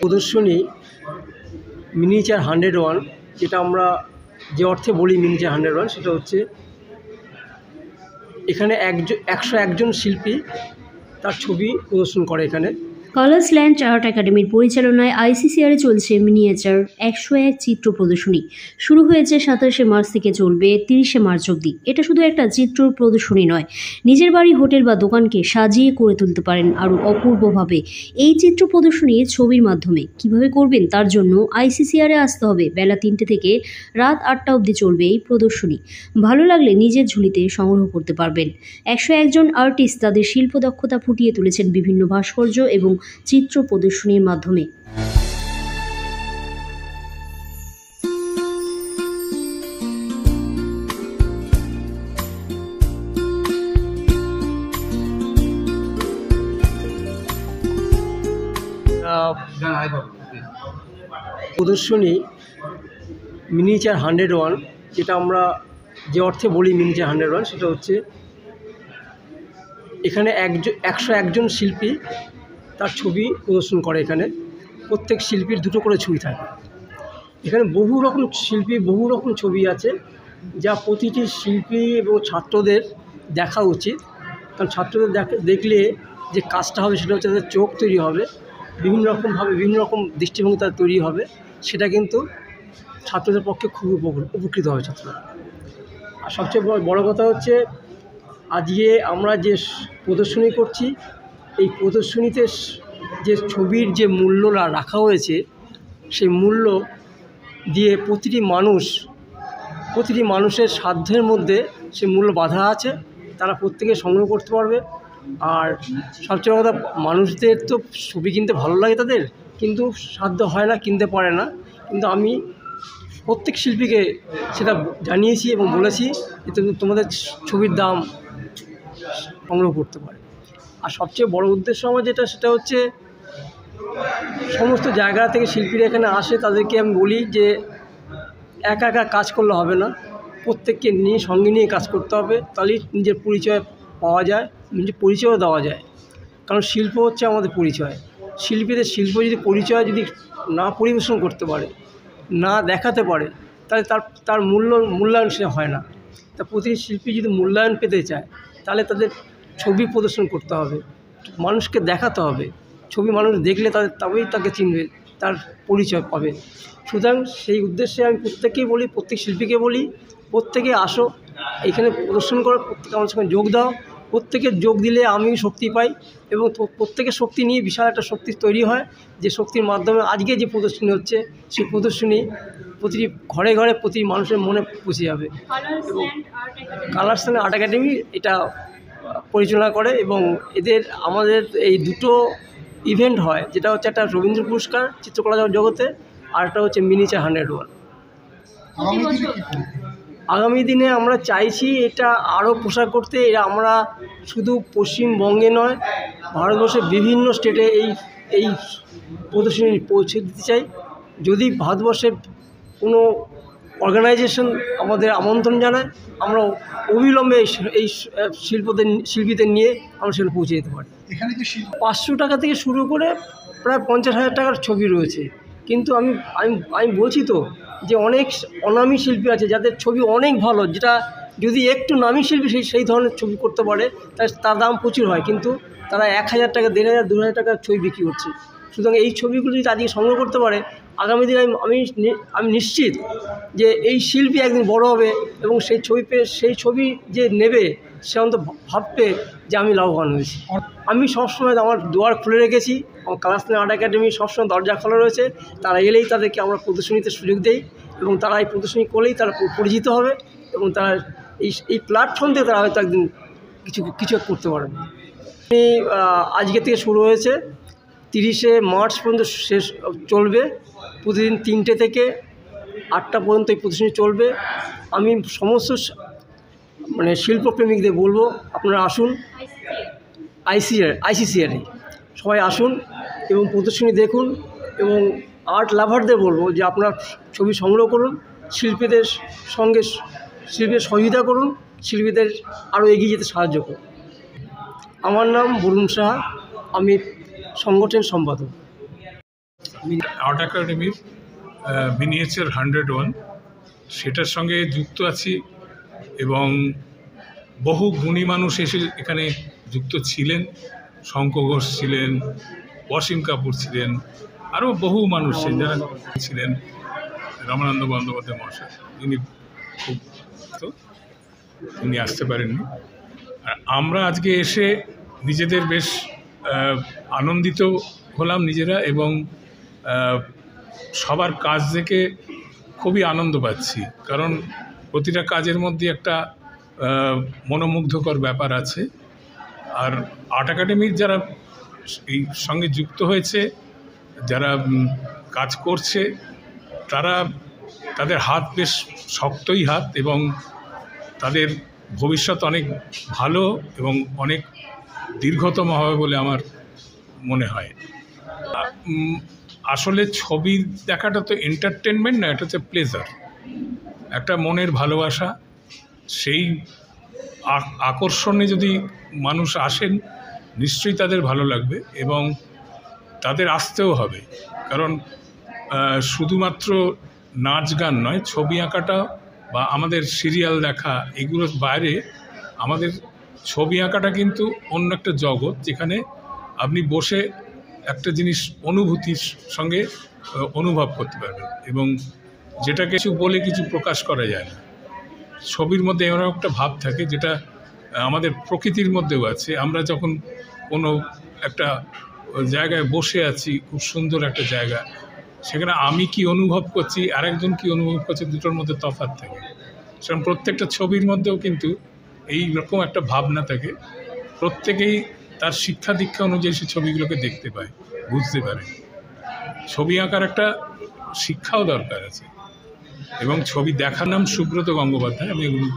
প্রদর্শনী মিনিয়েচার 101, যেটা আমরা যে অর্থে বলি মিনিয়েচার 101, সেটা হচ্ছে এখানে 101 জন শিল্পী তার ছবি প্রদর্শন করে। এখানে কালার্স ল্যান্ড আর্ট একাডেমির পরিচালনায় আইসিসিআরে চলছে মিনিয়েচার 101 চিত্র প্রদর্শনী। শুরু হয়েছে 27শে মার্চ থেকে, চলবে 30শে মার্চ অবধি। এটা শুধু একটা চিত্র প্রদর্শনী নয়, নিজের বাড়ি, হোটেল বা দোকানকে সাজিয়ে করে তুলতে পারেন আরও অপূর্বভাবে। এই চিত্র প্রদর্শনী ছবির মাধ্যমে কিভাবে করবেন, তার জন্য আইসিসিআরে আসতে হবে। বেলা 3টে থেকে রাত 8টা অবধি চলবে এই প্রদর্শনী। ভালো লাগলে নিজের ঝুলিতে সংগ্রহ করতে পারবেন। 101 জন আর্টিস্ট তাদের শিল্প দক্ষতা ফুটিয়ে তুলেছেন বিভিন্ন ভাস্কর্য এবং চিত্র প্রদর্শনীর মাধ্যমে। প্রদর্শনী মিনিয়েচার 101, যেটা আমরা যে অর্থে বলি মিনিয়েচার 101, সেটা হচ্ছে এখানে 101 জন শিল্পী তার ছবি প্রদর্শন করে। এখানে প্রত্যেক শিল্পীর দুটো করে ছবি থাকে। এখানে বহু রকম শিল্পী, বহু রকম ছবি আছে, যা প্রতিটি শিল্পী এবং ছাত্রদের দেখা উচিত। কারণ ছাত্রদের দেখলে যে কাজটা হবে সেটা হচ্ছে তাদের চোখ তৈরি হবে, বিভিন্ন রকমভাবে বিভিন্ন রকম দৃষ্টিভঙ্গি তাদের তৈরি হবে। সেটা কিন্তু ছাত্রদের পক্ষে খুব উপকৃত হবে ছাত্ররা। আর সবচেয়ে বড় কথা হচ্ছে, আজকে আমরা যে প্রদর্শনী করছি, এই প্রদর্শনীতে যে ছবির যে মূল্য রাখা হয়েছে, সেই মূল্য দিয়ে প্রতিটি মানুষের সাধ্যের মধ্যে সে মূল্য বাঁধা আছে। তারা প্রত্যেকে সংগ্রহ করতে পারবে। আর সবচেয়ে কথা, মানুষদের তো ছবি কিনতে ভালো লাগে তাদের, কিন্তু সাধ্য হয় না, কিনতে পারে না। কিন্তু আমি প্রত্যেক শিল্পীকে সেটা জানিয়েছি এবং বলেছি যে তোমাদের ছবির দাম সংগ্রহ করতে পারে। আর সবচেয়ে বড় উদ্দেশ্য আমার সেটা হচ্ছে, সমস্ত জায়গা থেকে শিল্পীরা এখানে আসে, তাদেরকে আমি বলি যে একা একা কাজ করলে হবে না, প্রত্যেককে সঙ্গে নিয়ে কাজ করতে হবে। তাহলেই নিজের পরিচয় পাওয়া যায়, নিজের পরিচয়ও দেওয়া যায়। কারণ শিল্প হচ্ছে আমাদের পরিচয়। শিল্পীদের শিল্প যদি পরিচয় যদি না পরিবেশন করতে পারে, না দেখাতে পারে, তাহলে তার মূল্যায়ন সে হয় না। তা প্রতিটি শিল্পী যদি মূল্যায়ন পেতে চায়, তাহলে তাদের ছবি প্রদর্শন করতে হবে, মানুষকে দেখাতে হবে। ছবি মানুষ দেখলে তবেই তাকে চিনবে, তার পরিচয় পাবে। সুতরাং সেই উদ্দেশ্যে আমি প্রত্যেককেই বলি, প্রত্যেক শিল্পীকে বলি, প্রত্যেকে আসো, এখানে প্রদর্শন করো, প্রত্যেকে আমার সঙ্গে যোগ দাও। প্রত্যেকের যোগ দিলে আমি শক্তি পাই, এবং প্রত্যেকের শক্তি নিয়ে বিশাল একটা শক্তি তৈরি হয়, যে শক্তির মাধ্যমে আজকে যে প্রদর্শনী হচ্ছে, সেই প্রদর্শনী প্রতিটি ঘরে ঘরে প্রতি মানুষের মনে পৌঁছে যাবে। এবং কালার্স ল্যান্ড আর্ট একাডেমি এটা পরিচালনা করে, এবং আমাদের এই দুটো ইভেন্ট হয়, যেটা হচ্ছে একটা রবীন্দ্র পুরস্কার চিত্রকলা জগতে, আর একটা হচ্ছে মিনিয়েচার 101। আগামী দিনে আমরা চাইছি এটা আরও প্রসার করতে। আমরা শুধু পশ্চিমবঙ্গে নয়, ভারতবর্ষের বিভিন্ন স্টেটে এই প্রদর্শনী পৌঁছে দিতে চাই। যদি ভারতবর্ষের কোনো অর্গানাইজেশন আমাদের আমন্ত্রণ জানায়, আমরা অবিলম্বে এই শিল্পীদের নিয়ে আমরা সেখানে পৌঁছে যেতে পারি। 500 টাকা থেকে শুরু করে প্রায় 50,000 টাকার ছবি রয়েছে। কিন্তু আমি বলছি তো যে অনেক অনামী শিল্পী আছে যাদের ছবি অনেক ভালো, যেটা যদি একটু নামী শিল্পী সেই ধরনের ছবি করতে পারে, তার দাম প্রচুর হয়, কিন্তু তারা 1,000 টাকা, 1,500, 2,000 টাকার ছবি বিক্রি করছে। সুতরাং এই ছবিগুলো যদি আজকে সংগ্রহ করতে পারে, আগামী দিনে আমি নিশ্চিত যে এই শিল্পী একদিন বড় হবে, এবং সেই ছবি যে নেবে, সে অন্তত ভাববে যে আমি লাভবান হয়েছি। আমি সবসময় আমার দুয়ার খুলে রেখেছি। আমার কালার্স ল্যান্ড আর্ট একাডেমি সবসময় দরজা খোলা রয়েছে। তারা এলেই তাদেরকে আমরা প্রদর্শনীতে সুযোগ দেই, এবং তারা এই প্রদর্শনী করলেই তারা পরিচিত হবে, এবং তারা এই প্ল্যাটফর্ম থেকে তারা হয়তো একদিন কিছু করতে পারবে। আজকে থেকে শুরু হয়েছে, 30শে মার্চ পর্যন্ত চলবে। প্রতিদিন 3টে থেকে 8টা পর্যন্ত এই প্রদর্শনী চলবে। আমি সমস্ত শিল্পপ্রেমিকদের বলবো, আপনারা আসুন, আইসিসিআরে সবাই আসুন এবং প্রদর্শনী দেখুন। এবং আর্ট লাভারদের বলবো যে আপনারা ছবি সংগ্রহ করুন, শিল্পীদের সহযোগিতা করুন, শিল্পীদের আরও এগিয়ে যেতে সাহায্য করুন। আমার নাম বরুণ সাহা, আমি সংগঠন সম্পাদক। আর্ট একাডেমির মিনিয়েচার 101 সেটার সঙ্গে যুক্ত আছি এবং বহু গুণী মানুষ এসে এখানে যুক্ত ছিলেন। শঙ্খ ঘোষ ছিলেন, অসীম কাপুর ছিলেন, আরও বহু মানুষ যারা ছিলেন। রামানন্দ বন্দ্যোপাধ্যায় মহাশয়, তিনি খুব তিনি আসতে পারেননি। আর আমরা আজকে এসে নিজেদের বেশ আনন্দিত হলাম নিজেরা, এবং সবার কাজ দেখে খুবই আনন্দ পাচ্ছি, কারণ প্রতিটা কাজের মধ্যে একটা মনোমুগ্ধকর ব্যাপার আছে। আর আর্ট একাডেমির যারা এই সঙ্গে যুক্ত হয়েছে, যারা কাজ করছে, তাদের হাত বেশ শক্তই হাত, এবং তাদের ভবিষ্যৎ অনেক ভালো এবং অনেক দীর্ঘতম হবে বলে আমার মনে হয়। আসলে ছবি দেখাটা তো এন্টারটেনমেন্ট না, এটা হচ্ছে প্লেজার, একটা মনের ভালোবাসা। সেই আকর্ষণে যদি মানুষ আসেন, নিশ্চয়ই তাদের ভালো লাগবে এবং তাদের আসতেও হবে, কারণ শুধুমাত্র নাচ গান নয়, ছবি আঁকাটা বা আমাদের সিরিয়াল দেখা, এগুলোর বাইরে আমাদের ছবি আঁকাটা কিন্তু অন্য একটা জগৎ, যেখানে আপনি বসে একটা জিনিস অনুভূতির সঙ্গে অনুভব করতে পারবেন, এবং যেটা কিছু বলে কিছু প্রকাশ করা যায় না। ছবির মধ্যে এমন একটা ভাব থাকে যেটা আমাদের প্রকৃতির মধ্যেও আছে। আমরা যখন কোনো একটা জায়গায় বসে আছি, খুব সুন্দর একটা জায়গা, সেখানে আমি কি অনুভব করছি, আরেকজন কি অনুভব করছে, দুটোর মধ্যে তফাৎ থাকে। সেরকম প্রত্যেকটা ছবির মধ্যেও কিন্তু এই রকম একটা ভাবনা থাকে। প্রত্যেকেই তার শিক্ষা দীক্ষা অনুযায়ী সে ছবিগুলোকে দেখতে পায়, বুঝতে পারে। ছবি আঁকার একটা শিক্ষাও দরকার আছে, এবং ছবি দেখার নাম সুব্রত গঙ্গোপাধ্যায়, আমি এগুলো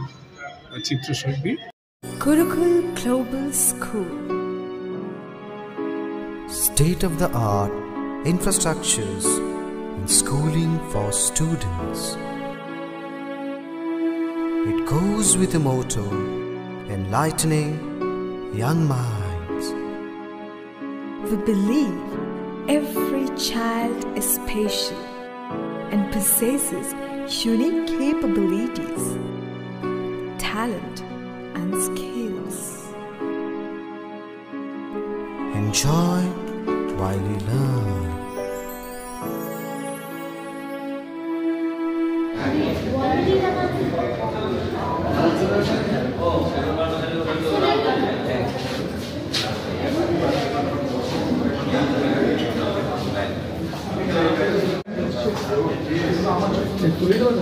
চিত্রশিল্পী। Gurukul Global School. State-of-the-art infrastructures and schooling for students. It goes with the motto, enlightening young minds. We believe every child is special and possesses unique capabilities, talent and skills. Enjoy while you learn. তুলে দেওয়া